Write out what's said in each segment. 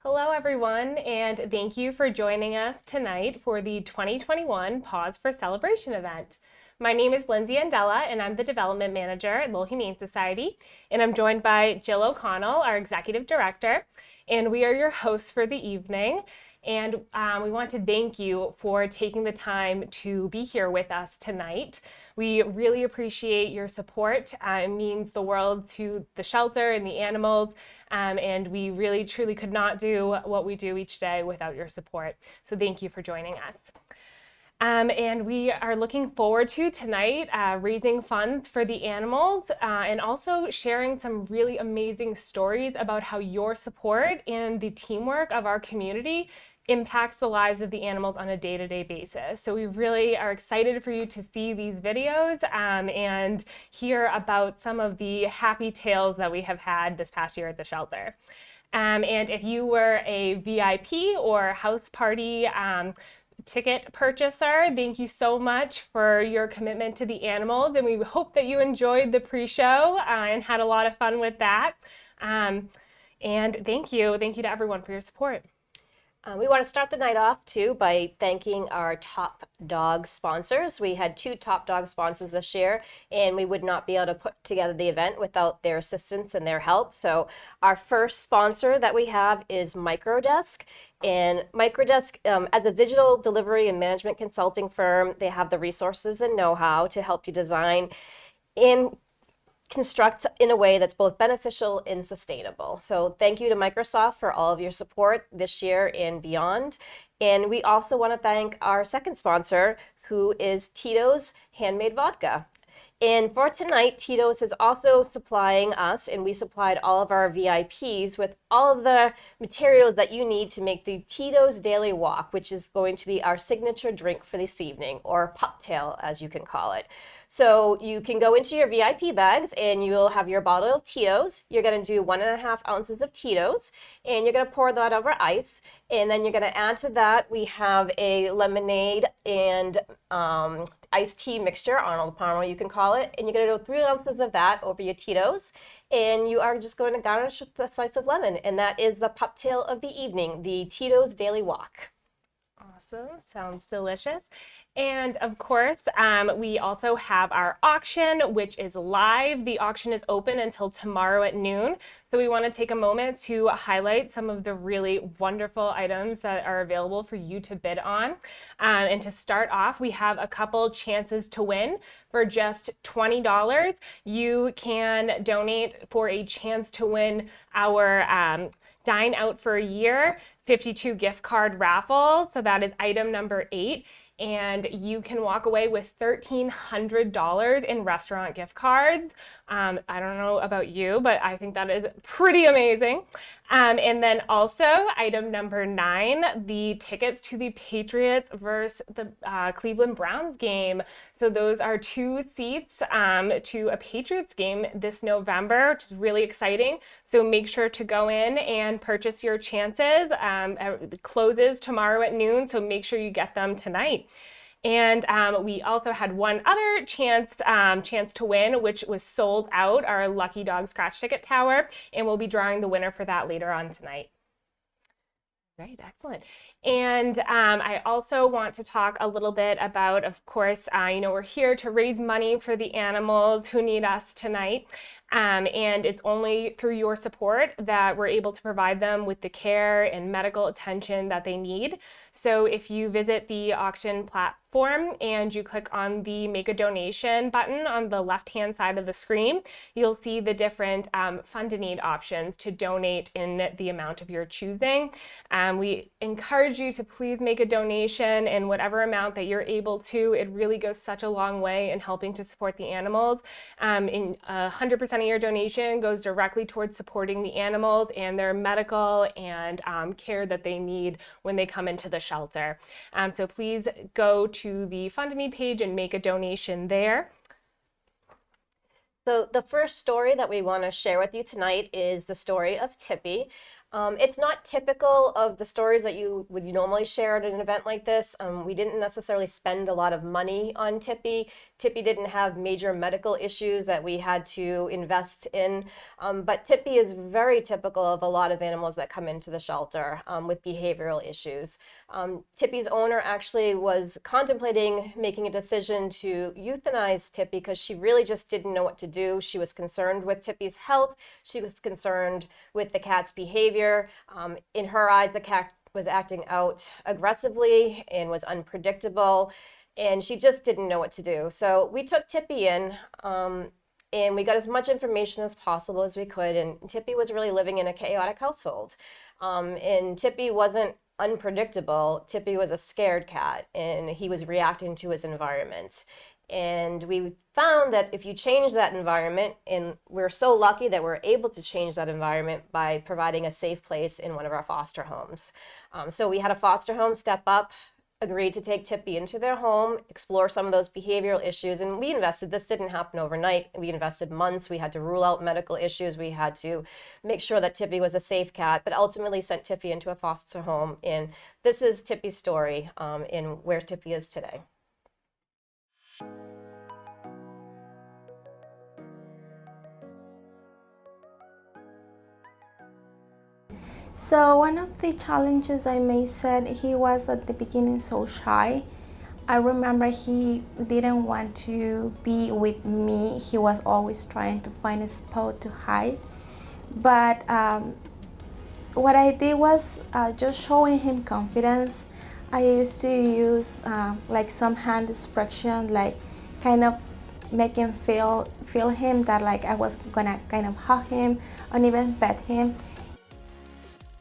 Hello, everyone, and thank you for joining us tonight for the 2021 Paws for Celebration event. My name is Lindsay Andella, and I'm the Development Manager at Lowell Humane Society, and I'm joined by Jill O'Connell, our Executive Director, and we are your hosts for the evening. And we want to thank you for taking the time to be here with us tonight. We really appreciate your support. It means the world to the shelter and the animals, and we really truly could not do what we do each day without your support. So thank you for joining us. And we are looking forward to tonight raising funds for the animals and also sharing some really amazing stories about how your support and the teamwork of our community impacts the lives of the animals on a day-to-day basis. So we really are excited for you to see these videos and hear about some of the happy tales that we have had this past year at the shelter. And if you were a VIP or house party ticket purchaser, thank you so much for your commitment to the animals, and we hope that you enjoyed the pre-show and had a lot of fun with that. And thank you to everyone for your support. We want to start the night off too by thanking our top dog sponsors. We had 2 top dog sponsors this year, and we would not be able to put together the event without their assistance and their help. So our first sponsor that we have is Microdesk. And Microdesk, as a digital delivery and management consulting firm, they have the resources and know-how to help you design and construct in a way that's both beneficial and sustainable. So thank you to Microsoft for all of your support this year and beyond. And we also want to thank our second sponsor, who is Tito's Handmade Vodka. And for tonight, Tito's is also supplying us, and we supplied all of our VIPs with all of the materials that you need to make the Tito's Daily Walk, which is going to be our signature drink for this evening, or puptail, as you can call it. So you can go into your VIP bags and you'll have your bottle of Tito's. You're going to do 1.5 ounces of Tito's, and you're going to pour that over ice. And then you're going to add to that, we have a lemonade and iced tea mixture, Arnold Palmer you can call it. And you're going to do 3 ounces of that over your Tito's. And you are just going to garnish with a slice of lemon. And that is the puptail of the evening, the Tito's Daily Walk. Awesome, sounds delicious. And of course, we also have our auction, which is live. The auction is open until tomorrow at noon. So we want to take a moment to highlight some of the really wonderful items that are available for you to bid on. And to start off, we have a couple chances to win. For just $20, you can donate for a chance to win our Dine Out for a Year 52 gift card raffle. So that is item number 8. And you can walk away with $1,300 in restaurant gift cards. I don't know about you, but I think that is pretty amazing. And then also item number 9, the tickets to the Patriots versus the Cleveland Browns game. So those are 2 seats to a Patriots game this November, which is really exciting. So make sure to go in and purchase your chances. It closes tomorrow at noon, so make sure you get them tonight. And we also had one other chance to win, which was sold out, our Lucky Dog Scratch Ticket Tower, and we'll be drawing the winner for that later on tonight. Great, excellent. And I also want to talk a little bit about, of course, we're here to raise money for the animals who need us tonight. And it's only through your support that we're able to provide them with the care and medical attention that they need. So if you visit the auction platform and you click on the Make a Donation button on the left-hand side of the screen, you'll see the different fund a need options to donate in the amount of your choosing. We encourage you to please make a donation in whatever amount that you're able to. It really goes such a long way in helping to support the animals. 100% of your donation goes directly towards supporting the animals and their medical and care that they need when they come into the shelter. So please go to the Fund a Need page and make a donation there. So the first story that we want to share with you tonight is the story of Tippy. It's not typical of the stories that you would normally share at an event like this. We didn't necessarily spend a lot of money on Tippy Tippy didn't have major medical issues that we had to invest in, but Tippy is very typical of a lot of animals that come into the shelter with behavioral issues. Tippy's owner actually was contemplating making a decision to euthanize Tippy because she really just didn't know what to do. She was concerned with Tippy's health. She was concerned with the cat's behavior. In her eyes, the cat was acting out aggressively and was unpredictable, and she just didn't know what to do. So we took Tippy in, and we got as much information as possible as we could, and Tippy was really living in a chaotic household. And Tippy wasn't unpredictable. Tippy was a scared cat, and he was reacting to his environment. And we found that if you change that environment, and we're so lucky that we're able to change that environment by providing a safe place in one of our foster homes. So we had a foster home step up, agreed to take Tippy into their home, explore some of those behavioral issues, and we invested. This didn't happen overnight. We invested months. We had to rule out medical issues. We had to make sure that Tippy was a safe cat, but ultimately sent Tippy into a foster home. And this is Tippy's story and where Tippy is today. So one of the challenges I may said, he was at the beginning so shy. I remember he didn't want to be with me. He was always trying to find a spot to hide. But what I did was just showing him confidence. I used to use like some hand expression, like kind of make him feel him that like I was gonna kind of hug him and even pet him.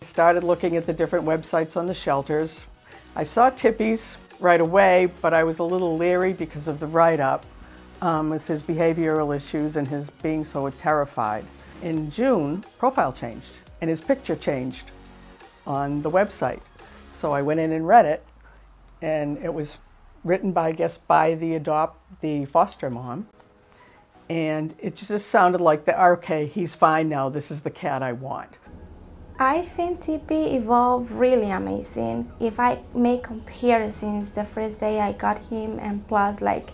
Started looking at the different websites on the shelters. I saw Tippy's right away, but I was a little leery because of the write-up with his behavioral issues and his being so terrified. In June, profile changed and his picture changed on the website. So I went in and read it, and it was written by, I guess, by the foster mom. And it just sounded like, okay, he's fine now, this is the cat I want. I think Tippy evolved really amazing. If I make comparisons, the first day I got him and plus like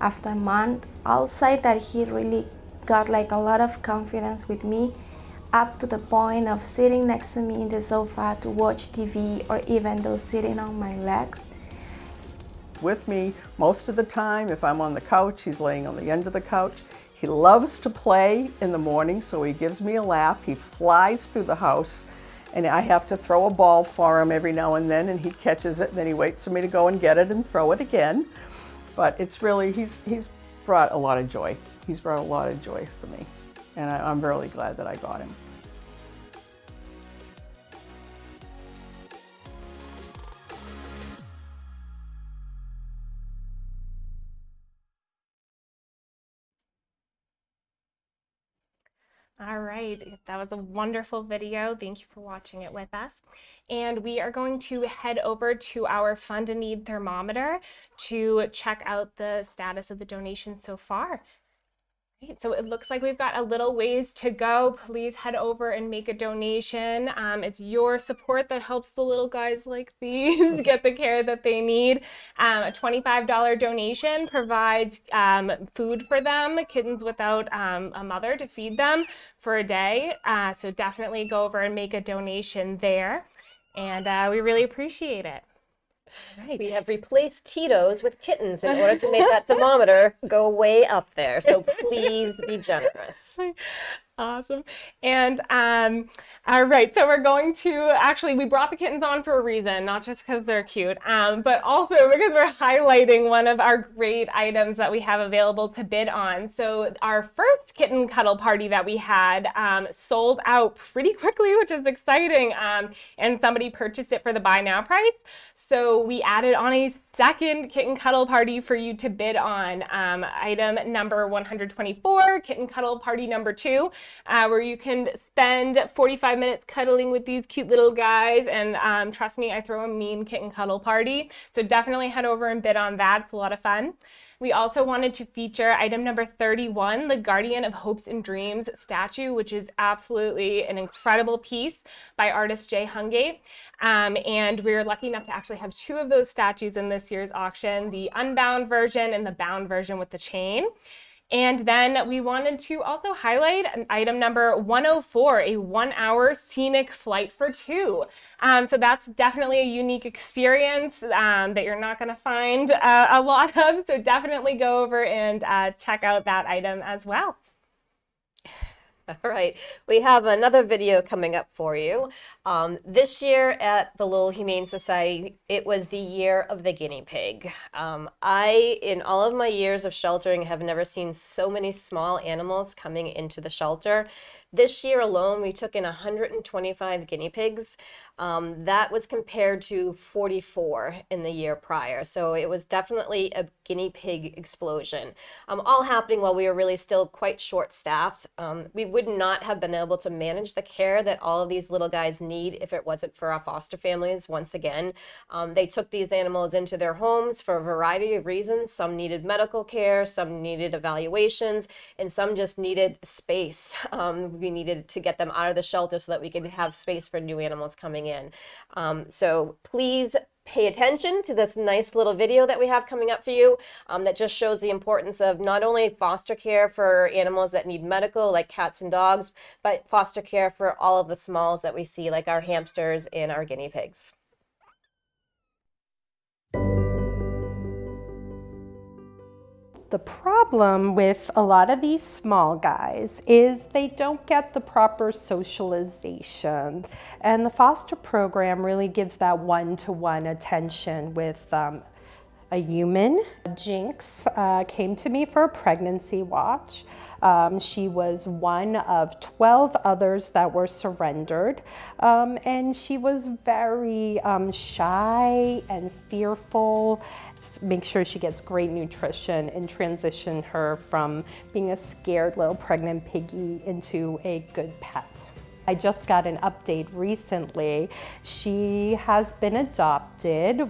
after a month, I'll say that he really got like a lot of confidence with me, up to the point of sitting next to me in the sofa to watch TV, or even though sitting on my legs. With me most of the time. If I'm on the couch, he's laying on the end of the couch. He loves to play in the morning, so he gives me a lap. He flies through the house, and I have to throw a ball for him every now and then, and he catches it, and then he waits for me to go and get it and throw it again. But it's really, he's brought a lot of joy. He's brought a lot of joy for me, and I'm really glad that I got him. All right, that was a wonderful video. Thank you for watching it with us. And we are going to head over to our Fund a Need thermometer to check out the status of the donations so far. Right, so it looks like we've got a little ways to go. Please head over and make a donation. It's your support that helps the little guys like these get the care that they need. A $25 donation provides food for them, kittens without a mother to feed them for a day. So definitely go over and make a donation there. And we really appreciate it. Right. We have replaced Tito's with kittens in order to make that thermometer go way up there. So please be generous. Awesome. And all right, so we're going to, actually, we brought the kittens on for a reason, not just because they're cute, but also because we're highlighting one of our great items that we have available to bid on. So our first kitten cuddle party that we had sold out pretty quickly, which is exciting, and somebody purchased it for the buy now price. So we added on a second kitten cuddle party for you to bid on. Item number 124, kitten cuddle party number 2, where you can spend 45 minutes cuddling with these cute little guys, and trust me, I throw a mean kitten cuddle party. So definitely head over and bid on that. It's a lot of fun. We also wanted to feature item number 31, the Guardian of Hopes and Dreams statue, which is absolutely an incredible piece by artist Jay Hungate. And we were lucky enough to actually have 2 of those statues in this year's auction, the unbound version and the bound version with the chain. And then we wanted to also highlight item number 104, a 1-hour scenic flight for 2. So that's definitely a unique experience that you're not going to find a lot of. So definitely go over and check out that item as well. All right, we have another video coming up for you. This year at the Lowell Humane Society, it was the year of the guinea pig. In all of my years of sheltering, have never seen so many small animals coming into the shelter. This year alone, we took in 125 guinea pigs. That was compared to 44 in the year prior. So it was definitely a guinea pig explosion. All happening while we were really still quite short-staffed. We would not have been able to manage the care that all of these little guys need if it wasn't for our foster families. Once again, they took these animals into their homes for a variety of reasons. Some needed medical care, some needed evaluations, and some just needed space. We needed to get them out of the shelter so that we could have space for new animals coming in. So please pay attention to this nice little video that we have coming up for you that just shows the importance of not only foster care for animals that need medical, like cats and dogs, but foster care for all of the smalls that we see, like our hamsters and our guinea pigs. The problem with a lot of these small guys is they don't get the proper socialization. And the foster program really gives that one-to-one attention with a human. Jinx came to me for a pregnancy watch. She was one of 12 others that were surrendered, and she was very shy and fearful. Make sure she gets great nutrition and transition her from being a scared little pregnant piggy into a good pet. I just got an update recently. She has been adopted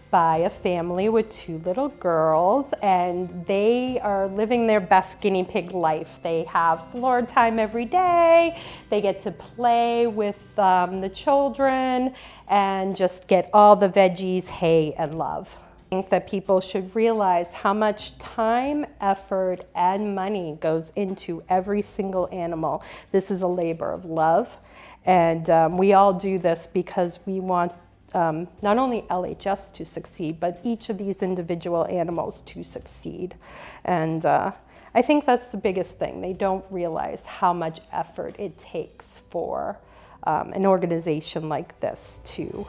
by a family with 2 little girls, and they are living their best guinea pig life. They have floor time every day. They get to play with the children and just get all the veggies, hay, and love. I think that people should realize how much time, effort, and money goes into every single animal. This is a labor of love, and we all do this because we want not only LHS to succeed, but each of these individual animals to succeed. And I think that's the biggest thing. They don't realize how much effort it takes for an organization like this to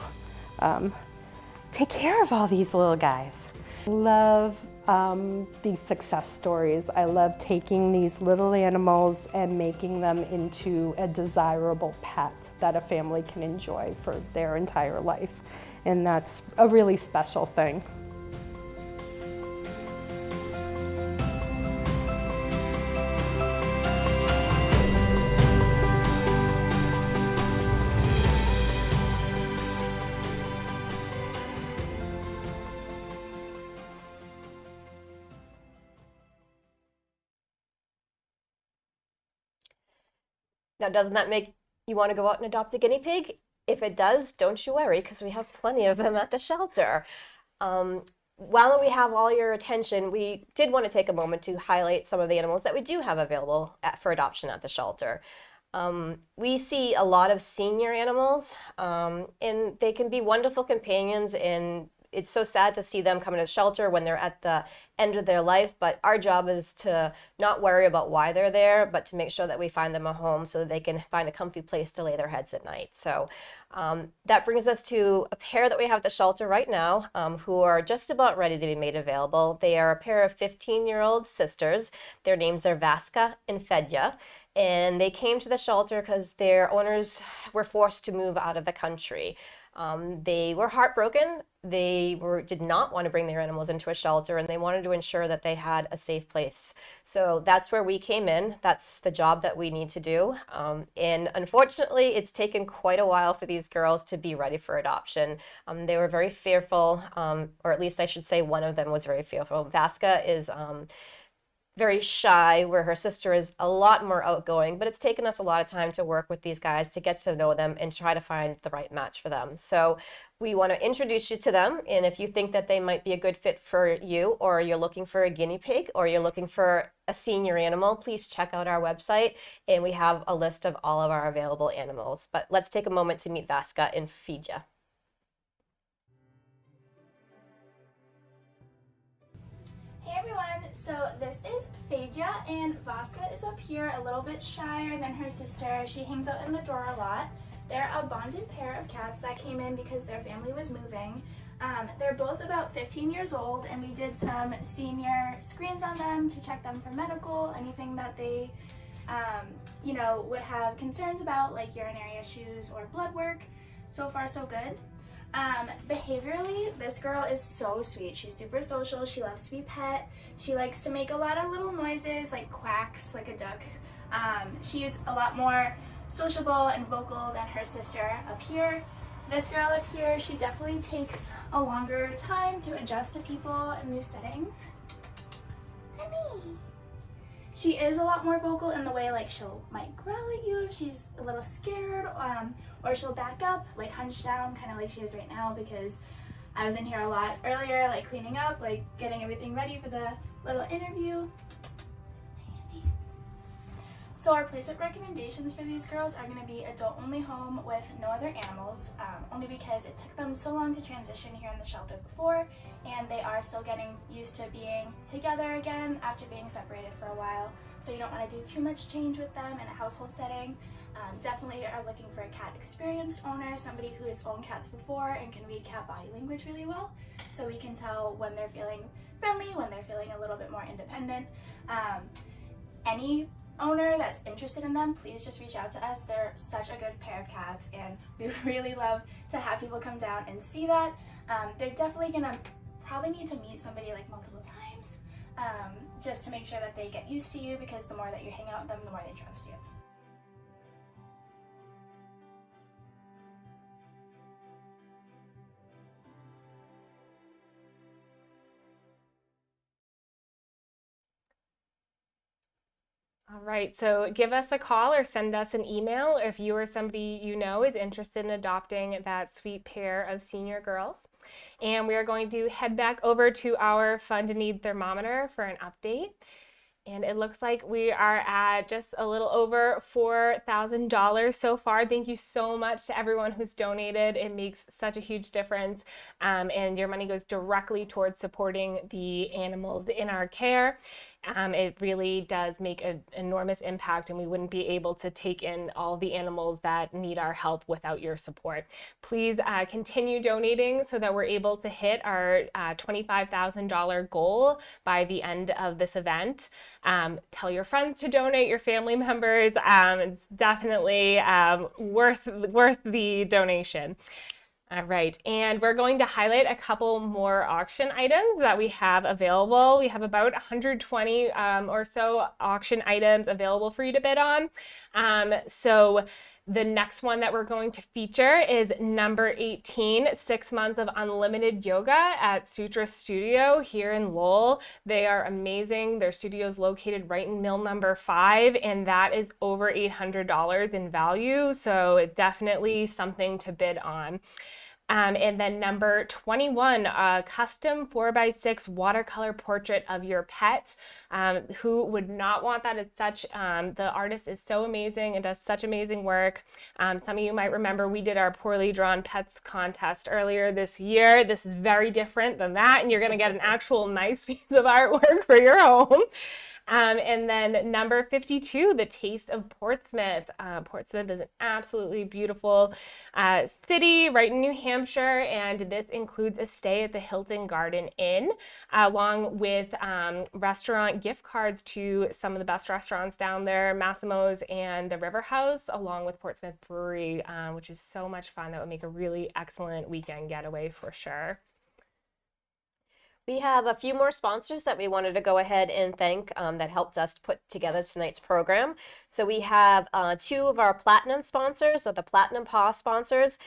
take care of all these little guys. I love these success stories. I love taking these little animals and making them into a desirable pet that a family can enjoy for their entire life. And that's a really special thing. Now, doesn't that make you want to go out and adopt a guinea pig? If it does, don't you worry, because we have plenty of them at the shelter. While we have all your attention, we did want to take a moment to highlight some of the animals that we do have available for adoption at the shelter. We see a lot of senior animals, and they can be wonderful companions, and it's so sad to see them come to the shelter when they're at the end of their life, but our job is to not worry about why they're there, but to make sure that we find them a home so that they can find a comfy place to lay their heads at night. So that brings us to a pair that we have at the shelter right now who are just about ready to be made available. They are a pair of 15-year-old sisters. Their names are Vasca and Fedya. and they came to the shelter because their owners were forced to move out of the country. They were heartbroken. They did not want to bring their animals into a shelter, and they wanted to ensure that they had a safe place. So that's where we came in. That's the job that we need to do. And unfortunately, it's taken quite a while for these girls to be ready for adoption. They were very fearful, or at least I should say one of them was very fearful. Vasca is very shy, where her sister is a lot more outgoing, but it's taken us a lot of time to work with these guys to get to know them and try to find the right match for them. So we want to introduce you to them, and if you think that they might be a good fit for you, or you're looking for a guinea pig, or you're looking for a senior animal, please check out our website, and we have a list of all of our available animals. But let's take a moment to meet Vasca and Fija. Hey everyone, so this is Phaedra, and Vasca is up here, a little bit shyer than her sister. She hangs out in the door a lot. They're a bonded pair of cats that came in because their family was moving. They're both about 15 years old, and we did some senior screens on them to check them for medical, anything that they would have concerns about, like urinary issues or blood work. So far so good. Behaviorally, this girl is so sweet. She's super social. She loves to be pet. She likes to make a lot of little noises, like quacks, like a duck. She's a lot more sociable and vocal than her sister up here. This girl up here, she definitely takes a longer time to adjust to people and new settings. Honey! She is a lot more vocal in the way, like, might growl at you if she's a little scared, or she'll back up, like hunched down, kind of like she is right now, because I was in here a lot earlier, like cleaning up, like getting everything ready for the little interview. So our placement recommendations for these girls are going to be adult-only home with no other animals, only because it took them so long to transition here in the shelter before, and they are still getting used to being together again after being separated for a while. So you don't want to do too much change with them in a household setting. Definitely are looking for a cat experienced owner, somebody who has owned cats before and can read cat body language really well, so we can tell when they're feeling friendly, when they're feeling a little bit more independent. Any owner that's interested in them, please just reach out to us. They're such a good pair of cats, and we really love to have people come down and see that. They're definitely gonna probably need to meet somebody like multiple times, just to make sure that they get used to you, because the more that you hang out with them, the more they trust you. All right, so give us a call or send us an email if you or somebody you know is interested in adopting that sweet pair of senior girls. And we are going to head back over to our Fund Need thermometer for an update. And it looks like we are at just a little over $4,000 so far. Thank you so much to everyone who's donated. It makes such a huge difference. And your money goes directly towards supporting the animals in our care. It really does make an enormous impact, and we wouldn't be able to take in all the animals that need our help without your support. Please continue donating so that we're able to hit our $25,000 goal by the end of this event. Tell your friends to donate, your family members. It's definitely worth the donation. All right, and we're going to highlight a couple more auction items that we have available. We have about 120 or so auction items available for you to bid on. So the next one that we're going to feature is number 18, 6 months of unlimited yoga at Sutra Studio here in Lowell. They are amazing. Their studio is located right in mill number 5, and that is over $800 in value. So it's definitely something to bid on. And then number 21, a custom 4x6 watercolor portrait of your pet. Who would not want that? It's such, the artist is so amazing and does such amazing work. Some of you might remember we did our poorly drawn pets contest earlier this year. This is very different than that, and you're gonna get an actual nice piece of artwork for your home. And then number 52, The Taste of Portsmouth. Portsmouth is an absolutely beautiful city right in New Hampshire, and this includes a stay at the Hilton Garden Inn, along with restaurant gift cards to some of the best restaurants down there, Massimo's and the River House, along with Portsmouth Brewery, which is so much fun. That would make a really excellent weekend getaway for sure. We have a few more sponsors that we wanted to go ahead and thank that helped us put together tonight's program. So we have two of our platinum sponsors, or the Platinum Paw sponsors.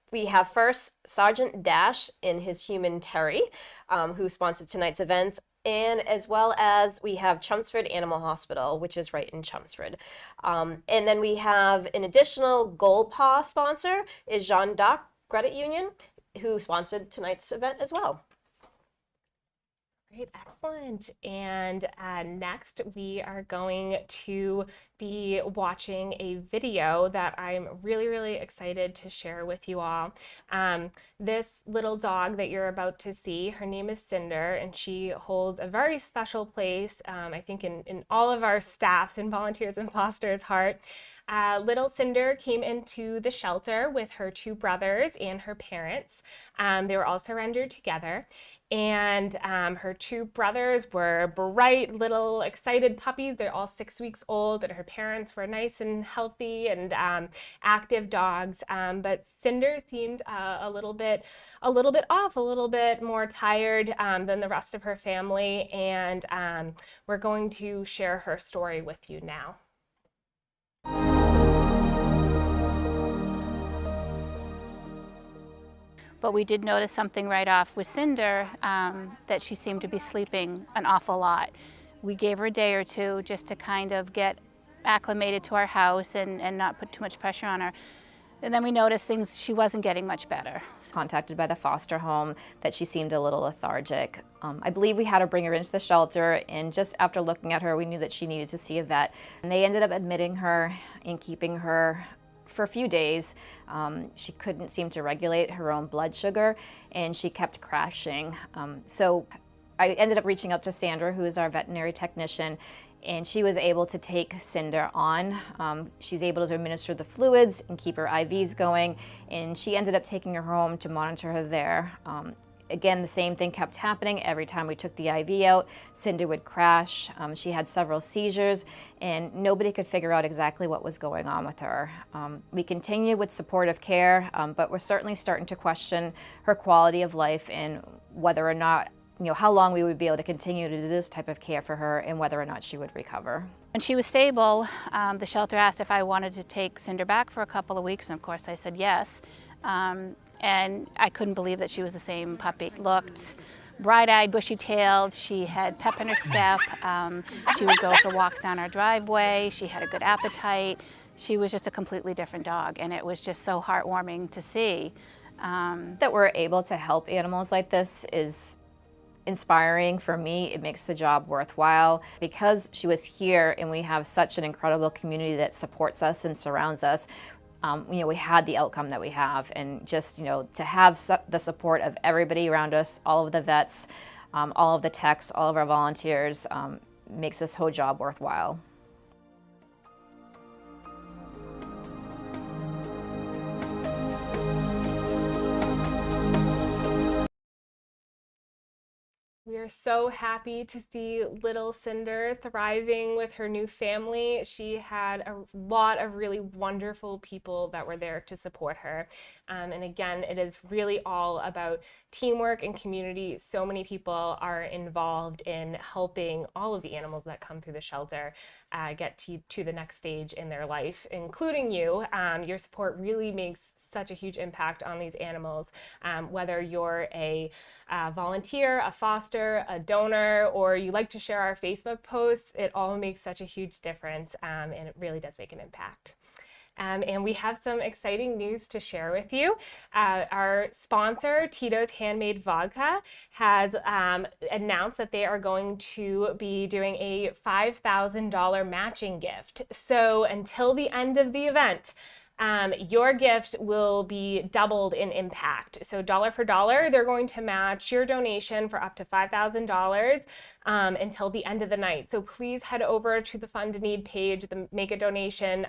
We have first Sergeant Dash and his human Terry, who sponsored tonight's events, and as well as we have Chelmsford Animal Hospital, which is right in Chelmsford. And then we have an additional Gold Paw sponsor is Jean D'Arc Credit Union, who sponsored tonight's event as well. Great, excellent. And next we are going to be watching a video that I'm really, really excited to share with you all. This little dog that you're about to see, her name is Cinder, and she holds a very special place, I think, in all of our staffs and volunteers and fosters' heart. Little Cinder came into the shelter with her two brothers and her parents. They were all surrendered together. And her two brothers were bright little excited puppies. They're all 6 weeks old, and her parents were nice and healthy and active dogs. But Cinder seemed a little bit off, a little bit more tired than the rest of her family. And we're going to share her story with you now. But we did notice something right off with Cinder, that she seemed to be sleeping an awful lot. We gave her a day or two just to kind of get acclimated to our house and not put too much pressure on her. And then we noticed she wasn't getting much better. Contacted by the foster home that she seemed a little lethargic. I believe we had to bring her into the shelter, and just after looking at her, we knew that she needed to see a vet. And they ended up admitting her and keeping her for a few days. She couldn't seem to regulate her own blood sugar, and she kept crashing. So I ended up reaching out to Sandra, who is our veterinary technician, and she was able to take Cinder on. She's able to administer the fluids and keep her IVs going, and she ended up taking her home to monitor her there. Again, the same thing kept happening. Every time we took the IV out, Cinder would crash. She had several seizures, and nobody could figure out exactly what was going on with her. We continue with supportive care, but we're certainly starting to question her quality of life and whether or not, how long we would be able to continue to do this type of care for her and whether or not she would recover. When she was stable, the shelter asked if I wanted to take Cinder back for a couple of weeks, and of course I said yes. And I couldn't believe that she was the same puppy. Looked bright-eyed, bushy-tailed. She had pep in her step. She would go for walks down our driveway. She had a good appetite. She was just a completely different dog, and it was just so heartwarming to see. That we're able to help animals like this is inspiring for me. It makes the job worthwhile. Because she was here and we have such an incredible community that supports us and surrounds us, we had the outcome that we have, and just to have the support of everybody around us, all of the vets, all of the techs, all of our volunteers, makes this whole job worthwhile. We are so happy to see little Cinder thriving with her new family. She had a lot of really wonderful people that were there to support her. And again, it is really all about teamwork and community. So many people are involved in helping all of the animals that come through the shelter get to the next stage in their life, including you. Your support really makes such a huge impact on these animals, whether you're a volunteer, a foster, a donor, or you like to share our Facebook posts. It all makes such a huge difference, and it really does make an impact. And we have some exciting news to share with you. Our sponsor, Tito's Handmade Vodka, has announced that they are going to be doing a $5,000 matching gift. So until the end of the event, your gift will be doubled in impact. So dollar for dollar, they're going to match your donation for up to $5,000. until the end of the night. So please head over to the Fund a Need page, the Make a Donation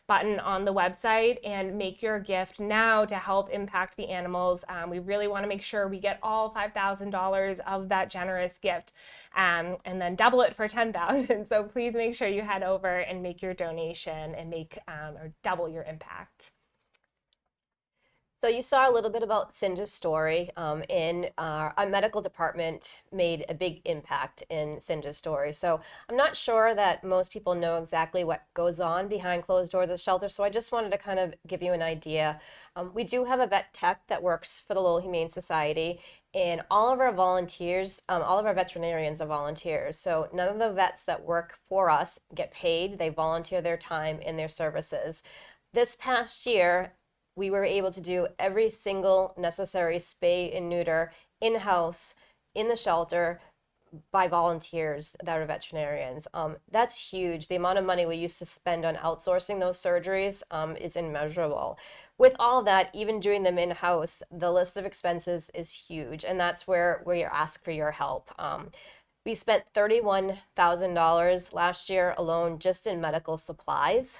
button on the website, and make your gift now to help impact the animals. We really want to make sure we get all $5,000 of that generous gift, and then double it for $10,000. So please make sure you head over and make your donation and make or double your impact. So you saw a little bit about Cinder's story, and our medical department made a big impact in Cinder's story. So I'm not sure that most people know exactly what goes on behind closed doors of the shelter, so I just wanted to kind of give you an idea. We do have a vet tech that works for the Lowell Humane Society, and all of our volunteers, all of our veterinarians are volunteers. So none of the vets that work for us get paid. They volunteer their time and their services. This past year, we were able to do every single necessary spay and neuter in-house in the shelter by volunteers that are veterinarians. That's huge. The amount of money we used to spend on outsourcing those surgeries is immeasurable. With all of that, even doing them in-house, the list of expenses is huge, and that's where we ask for your help. We spent $31,000 last year alone just in medical supplies.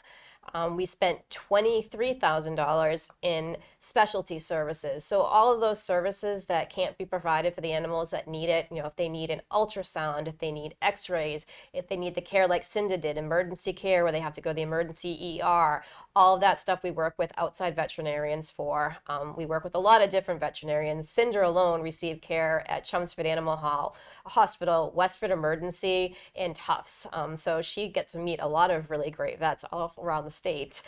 We spent $23,000 in specialty services. So all of those services that can't be provided for the animals that need it, you know, if they need an ultrasound, if they need x-rays, if they need the care like Cinda did, emergency care where they have to go to the emergency ER, all of that stuff we work with outside veterinarians for. We work with a lot of different veterinarians. Cinder alone received care at Chelmsford Animal Hospital, Westford Emergency, and Tufts. So she gets to meet a lot of really great vets all around the state.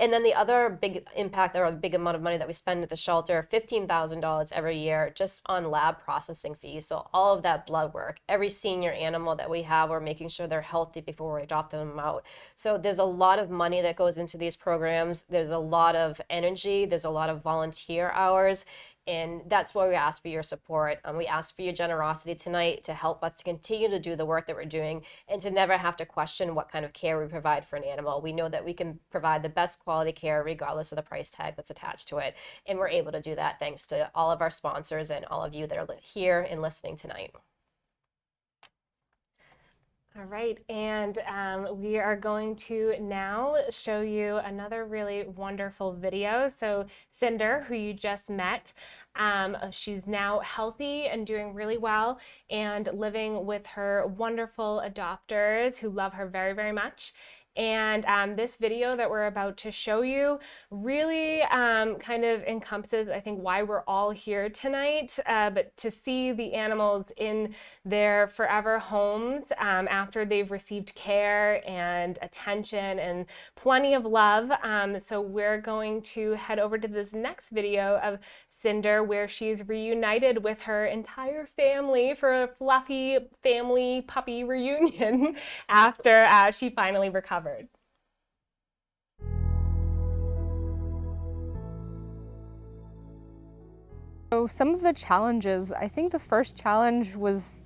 And then the other big impact or big amount of money that we spend at the shelter, $15,000 every year just on lab processing fees. So all of that blood work, every senior animal that we have, we're making sure they're healthy before we adopt them out. So there's a lot of money that goes into these programs. There's a lot of energy. There's a lot of volunteer hours. And that's why we ask for your support. We ask for your generosity tonight to help us to continue to do the work that we're doing and to never have to question what kind of care we provide for an animal. We know that we can provide the best quality care regardless of the price tag that's attached to it. And we're able to do that thanks to all of our sponsors and all of you that are here and listening tonight. All right, and we are going to now show you another really wonderful video. So Cinder, who you just met, she's now healthy and doing really well and living with her wonderful adopters who love her very, very much. And this video that we're about to show you really kind of encompasses, I think, why we're all here tonight, but to see the animals in their forever homes after they've received care and attention and plenty of love. So we're going to head over to this next video of Cinder, where she's reunited with her entire family for a fluffy family puppy reunion after she finally recovered. So some of the challenges, I think the first challenge was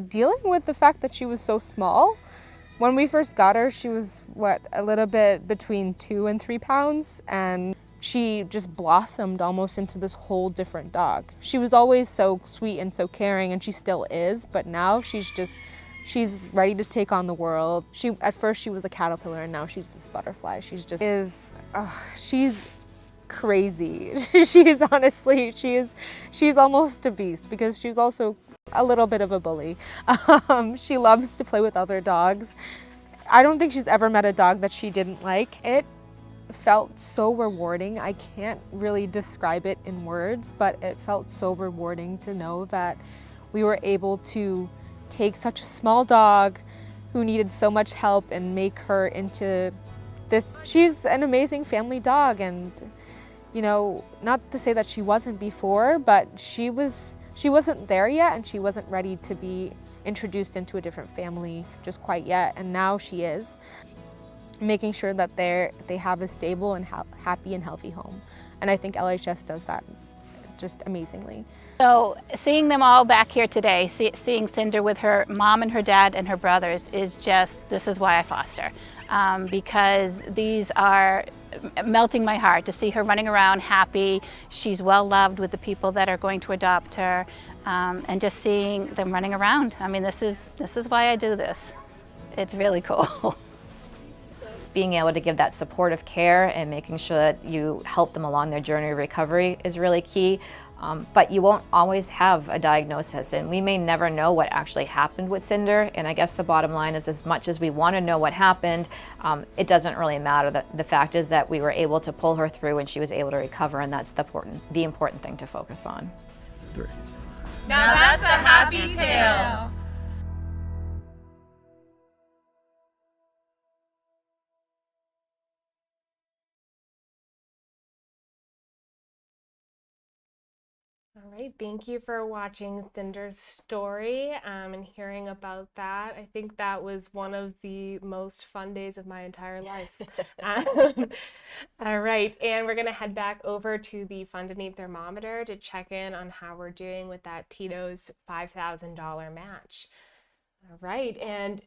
dealing with the fact that she was so small. When we first got her, she was, a little bit between 2 and 3 pounds, and she just blossomed almost into this whole different dog. She was always so sweet and so caring, and she still is, but now she's ready to take on the world. At first she was a caterpillar, and now she's this butterfly. She's crazy. She's almost a beast because she's also a little bit of a bully. She loves to play with other dogs. I don't think she's ever met a dog that she didn't like. It felt so rewarding. I can't really describe it in words, but it felt so rewarding to know that we were able to take such a small dog who needed so much help and make her into this. She's an amazing family dog, and you know, not to say that she wasn't before, but she wasn't there yet, and she wasn't ready to be introduced into a different family just quite yet, and now she is. Making sure that they have a stable and happy and healthy home. And I think LHS does that just amazingly. So seeing them all back here today, seeing Cinder with her mom and her dad and her brothers is just, this is why I foster. Because these are melting my heart to see her running around happy. She's well loved with the people that are going to adopt her, and just seeing them running around. I mean, this is why I do this. It's really cool. Being able to give that supportive care and making sure that you help them along their journey of recovery is really key. But you won't always have a diagnosis, and we may never know what actually happened with Cinder. And I guess the bottom line is, as much as we want to know what happened, it doesn't really matter. The fact is that we were able to pull her through and she was able to recover, and that's the important thing to focus on. Now that's a happy tale. All right, thank you for watching Cinder's story and hearing about that. I think that was one of the most fun days of my entire life. All right, and we're gonna head back over to the Fun to Need thermometer to check in on how we're doing with that Tito's $5,000 match. All right, and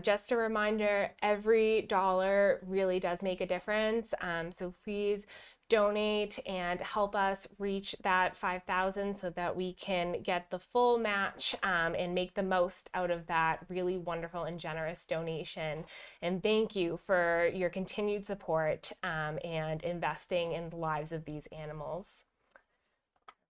just a reminder, every dollar really does make a difference. So please donate and help us reach that 5,000 so that we can get the full match and make the most out of that really wonderful and generous donation. And thank you for your continued support and investing in the lives of these animals.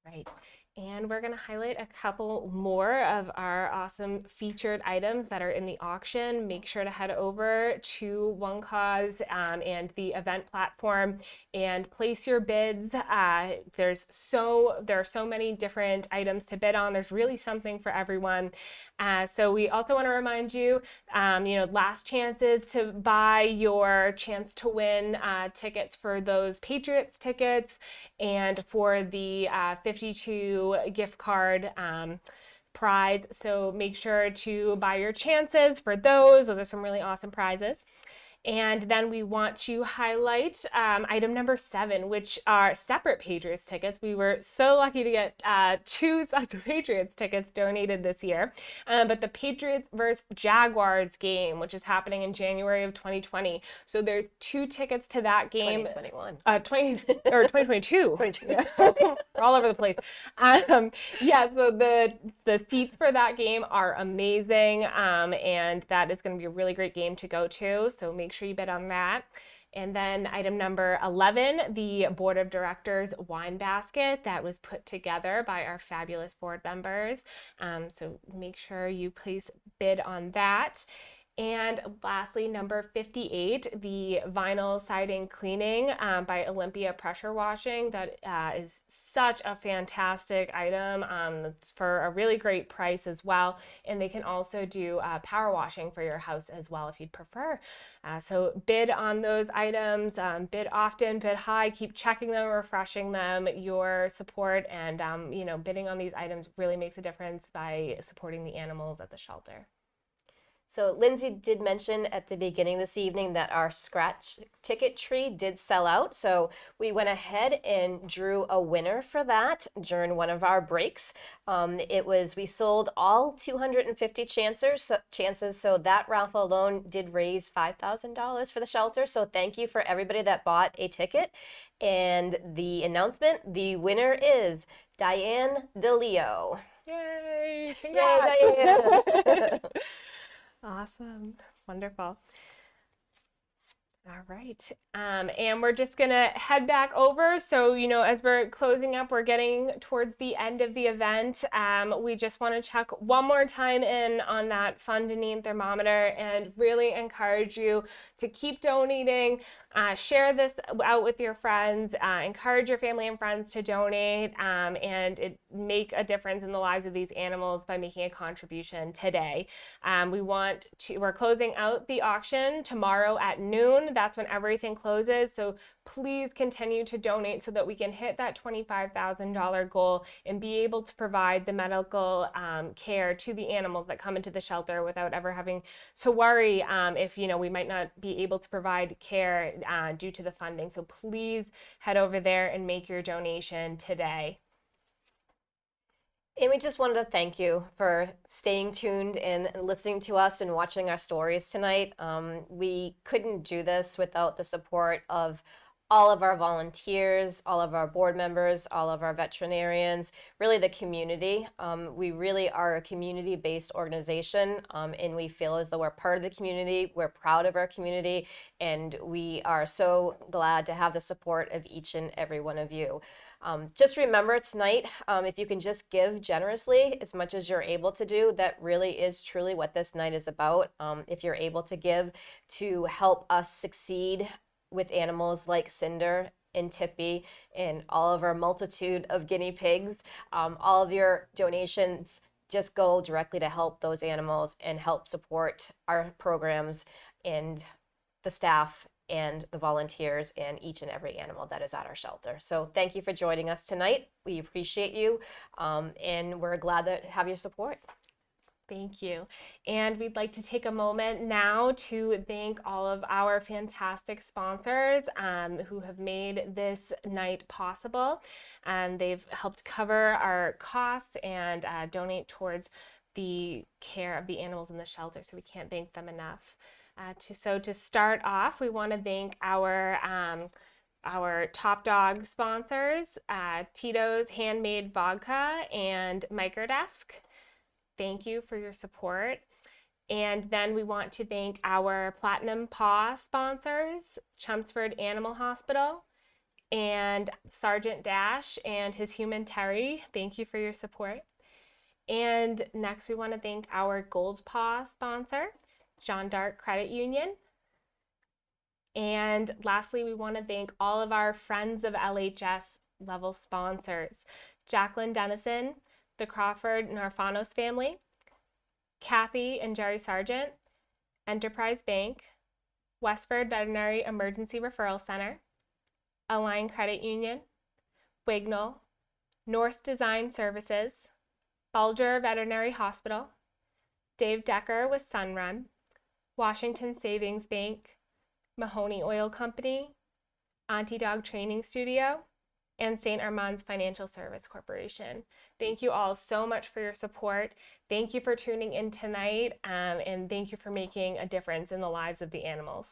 Right. And we're going to highlight a couple more of our awesome featured items that are in the auction. Make sure to head over to One Cause and the event platform and place your bids. There are so many different items to bid on. There's really something for everyone. So we also want to remind you, last chances to buy your chance to win tickets for those Patriots tickets and for the 52 gift card prize. So make sure to buy your chances for those. Those are some really awesome prizes. And then we want to highlight item number 7, which are separate Patriots tickets. We were so lucky to get 2 sets of Patriots tickets donated this year. But the Patriots versus Jaguars game, which is happening in January of 2020. So there's 2 tickets to that game. 2021. 2022. 2022. Yeah. We're all over the place. So the seats for that game are amazing, and that is going to be a really great game to go to. So make sure you bid on that. And then item number 11, the board of directors wine basket that was put together by our fabulous board members. So make sure you place bid on that. And lastly, number 58, the vinyl siding cleaning by Olympia Pressure Washing. That is such a fantastic item. It's for a really great price as well. And they can also do power washing for your house as well if you'd prefer. So bid on those items, bid often, bid high, keep checking them, refreshing them. Your support and bidding on these items really makes a difference by supporting the animals at the shelter. So Lindsay did mention at the beginning this evening that our scratch ticket tree did sell out. So we went ahead and drew a winner for that during one of our breaks. We sold all 250 chances. So that raffle alone did raise $5,000 for the shelter. So thank you for everybody that bought a ticket. And the announcement, the winner is Diane DeLeo. Yay! Congrats! Yay, Diane! Awesome. Wonderful. All right. And we're just going to head back over. So, as we're closing up, we're getting towards the end of the event. We just want to check one more time in on that Fun to Need thermometer and really encourage you to keep donating. Share this out with your friends. Encourage your family and friends to donate and make a difference in the lives of these animals by making a contribution today. We're closing out the auction tomorrow at noon. That's when everything closes. So please continue to donate so that we can hit that $25,000 goal and be able to provide the medical care to the animals that come into the shelter without ever having to worry if we might not be able to provide care due to the funding. So please head over there and make your donation today. And we just wanted to thank you for staying tuned and listening to us and watching our stories tonight. We couldn't do this without the support of all of our volunteers, all of our board members, all of our veterinarians, really the community. We really are a community-based organization, and we feel as though we're part of the community. We're proud of our community, and we are so glad to have the support of each and every one of you. Just remember tonight, if you can just give generously as much as you're able to do, that really is truly what this night is about. If you're able to give to help us succeed with animals like Cinder and Tippy and all of our multitude of guinea pigs, all of your donations just go directly to help those animals and help support our programs and the staff and the volunteers and each and every animal that is at our shelter. So thank you for joining us tonight. We appreciate you, and we're glad to have your support. Thank you. And we'd like to take a moment now to thank all of our fantastic sponsors who have made this night possible. They've helped cover our costs and donate towards the care of the animals in the shelter, so we can't thank them enough. So to start off, we want to thank our top dog sponsors, Tito's Handmade Vodka and Microdesk. Thank you for your support. And then we want to thank our Platinum Paw sponsors, Chelmsford Animal Hospital and Sergeant Dash and his human Terry. Thank you for your support. And next we want to thank our Gold Paw sponsor, Jean d'Arc Credit Union. And lastly, we want to thank all of our Friends of LHS level sponsors, Jacqueline Dennison, the Crawford Narfanos family, Kathy and Jerry Sargent, Enterprise Bank, Westford Veterinary Emergency Referral Center, Align Credit Union, Wignall, Norse Design Services, Bulger Veterinary Hospital, Dave Decker with Sunrun, Washington Savings Bank, Mahoney Oil Company, Auntie Dog Training Studio, and St. Armand's Financial Service Corporation. Thank you all so much for your support. Thank you for tuning in tonight, and thank you for making a difference in the lives of the animals.